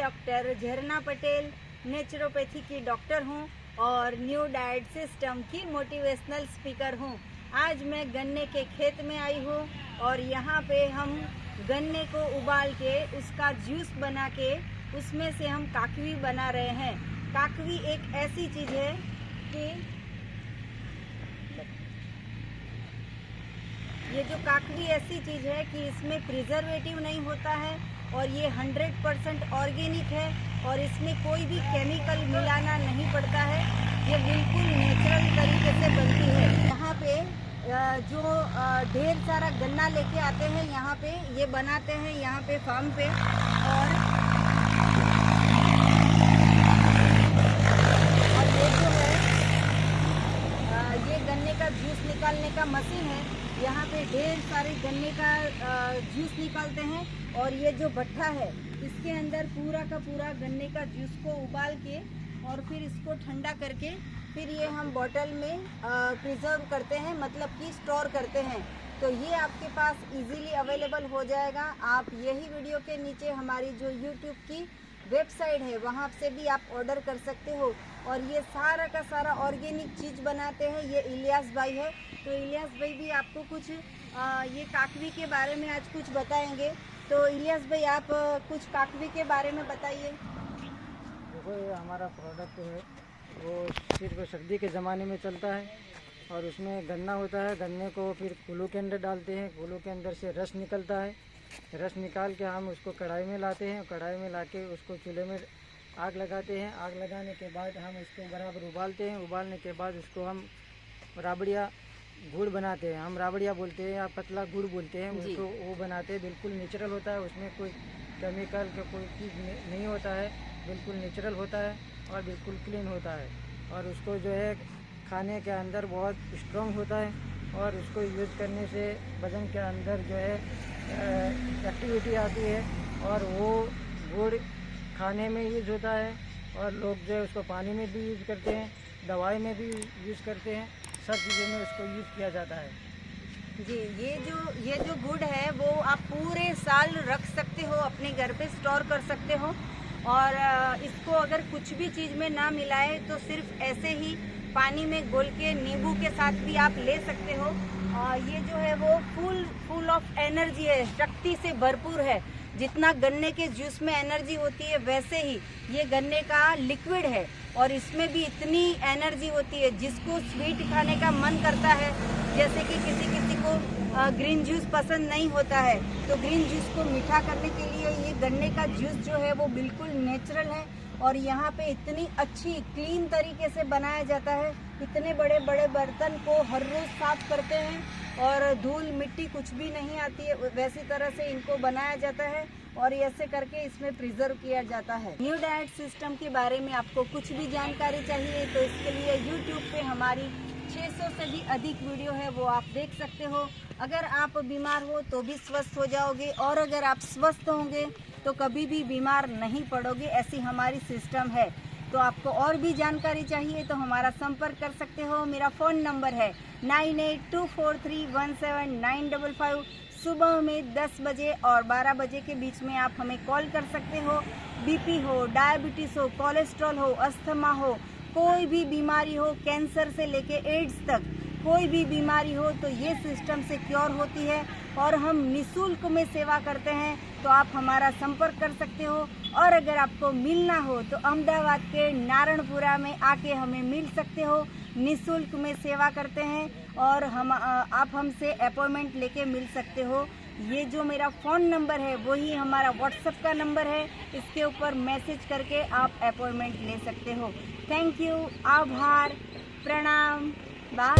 Doctor झरना Patel naturopathy की doctor हूँ और न्यू डाइट सिस्टम की मोटिवेशनल स्पीकर हूँ। आज मैं गन्ने के खेत में आई हूँ और यहाँ पे हम गन्ने को उबाल के उसका जूस बना के उसमें से हम काकवी बना रहे हैं। काकवी एक ऐसी चीज़ है कि ये जो काकवी ऐसी चीज़ है कि इसमें प्रिजर्वेटिव नहीं होता है और ये 100% ऑर्गेनिक है और इसमें कोई भी केमिकल मिलाना नहीं पड़ता है। ये बिल्कुल नेचुरल तरीके से बनती है। यहाँ पे जो ढेर सारा गन्ना लेके आते हैं यहाँ पे ये बनाते हैं यहाँ पे फार्म पे और ये जो है ये गन्ने का जूस निकालने का मशीन है। यहाँ पे ढेर सारे गन्ने का जूस निकालते हैं और ये जो भट्ठा है इसके अंदर पूरा का पूरा गन्ने का जूस को उबाल के और फिर इसको ठंडा करके फिर ये हम बॉटल में प्रिजर्व करते हैं, मतलब कि स्टोर करते हैं। तो ये आपके पास इजीली अवेलेबल हो जाएगा। आप यही वीडियो के नीचे हमारी जो यूट्यूब की वेबसाइट है वहाँ से भी आप ऑर्डर कर सकते हो। और ये सारा का सारा ऑर्गेनिक चीज़ बनाते हैं। ये इलियास भाई है, तो इलियास भाई भी आपको कुछ ये काकवी के बारे में आज कुछ बताएंगे। तो इलियास भाई आप कुछ काकवी के बारे में बताइए। देखो ये हमारा प्रोडक्ट है वो सिर्फ सर्दी के ज़माने में चलता है और उसमें गन्ना होता है। गन्ने को फिर कुल्लू के अंदर डालते हैं, कुल्लू के अंदर से रस निकलता है। रस निकाल के हम उसको कढ़ाई में लाते हैं, कढ़ाई में लाके उसको चूल्हे में आग लगाते हैं। आग लगाने के बाद हम उसको बराबर उबालते हैं। उबालने के बाद उसको हम राबड़िया गुड़ बनाते हैं। हम राबड़िया बोलते हैं या पतला गुड़ बोलते हैं उसको, वो बनाते हैं। बिल्कुल नेचुरल होता है, उसमें कोई केमिकल का कोई चीज़ नहीं होता है, बिल्कुल नेचुरल होता है और बिल्कुल क्लीन होता है। और उसको जो है खाने के अंदर बहुत स्ट्रॉन्ग होता है और उसको यूज़ करने से बदन के अंदर जो है एक्टिविटी आती है और वो गुड़ खाने में यूज़ होता है। और लोग जो है उसको पानी में भी यूज़ करते हैं, दवाई में भी यूज़ करते हैं, सब चीज़ों में उसको यूज़ किया जाता है। जी, ये जो गुड़ है वो आप पूरे साल रख सकते हो, अपने घर पे स्टोर कर सकते हो। और इसको अगर कुछ भी चीज़ में ना मिलाए तो सिर्फ ऐसे ही पानी में घोल के नींबू के साथ भी आप ले सकते हो। ये जो है वो फुल ऑफ एनर्जी है, शक्ति से भरपूर है। जितना गन्ने के जूस में एनर्जी होती है वैसे ही ये गन्ने का लिक्विड है और इसमें भी इतनी एनर्जी होती है। जिसको स्वीट खाने का मन करता है, जैसे कि किसी को ग्रीन जूस पसंद नहीं होता है, तो ग्रीन जूस को मीठा करने के लिए ये गन्ने का जूस जो है वो बिल्कुल नेचुरल है। और यहाँ पे इतनी अच्छी क्लीन तरीके से बनाया जाता है। इतने बड़े बड़े बर्तन को हर रोज़ साफ करते हैं और धूल मिट्टी कुछ भी नहीं आती है, वैसी तरह से इनको बनाया जाता है और ऐसे करके इसमें प्रिजर्व किया जाता है। न्यू डाइट सिस्टम के बारे में आपको कुछ भी जानकारी चाहिए तो इसके लिए यूट्यूब पे हमारी 600 से भी अधिक वीडियो है, वो आप देख सकते हो। अगर आप बीमार हो तो भी स्वस्थ हो जाओगे और अगर आप स्वस्थ होंगे तो कभी भी बीमार नहीं पड़ोगे, ऐसी हमारी सिस्टम है। तो आपको और भी जानकारी चाहिए तो हमारा संपर्क कर सकते हो। मेरा फ़ोन नंबर है 9824317955। सुबह में 10 बजे और 12 बजे के बीच में आप हमें कॉल कर सकते हो। बीपी हो, डायबिटीज़ हो, कोलेस्ट्रॉल हो, अस्थमा हो, कोई भी बीमारी हो, कैंसर से लेके एड्स तक कोई भी बीमारी हो तो ये सिस्टम से क्योर होती है और हम निःशुल्क में सेवा करते हैं। तो आप हमारा संपर्क कर सकते हो। और अगर आपको मिलना हो तो अहमदाबाद के नारायणपुरा में आके हमें मिल सकते हो। निःशुल्क में सेवा करते हैं और आप हमसे अपॉइंटमेंट लेके मिल सकते हो। ये जो मेरा फ़ोन नंबर है वही हमारा व्हाट्सएप का नंबर है, इसके ऊपर मैसेज करके आप अपॉइंटमेंट ले सकते हो। थैंक यू, आभार, प्रणाम, बाय।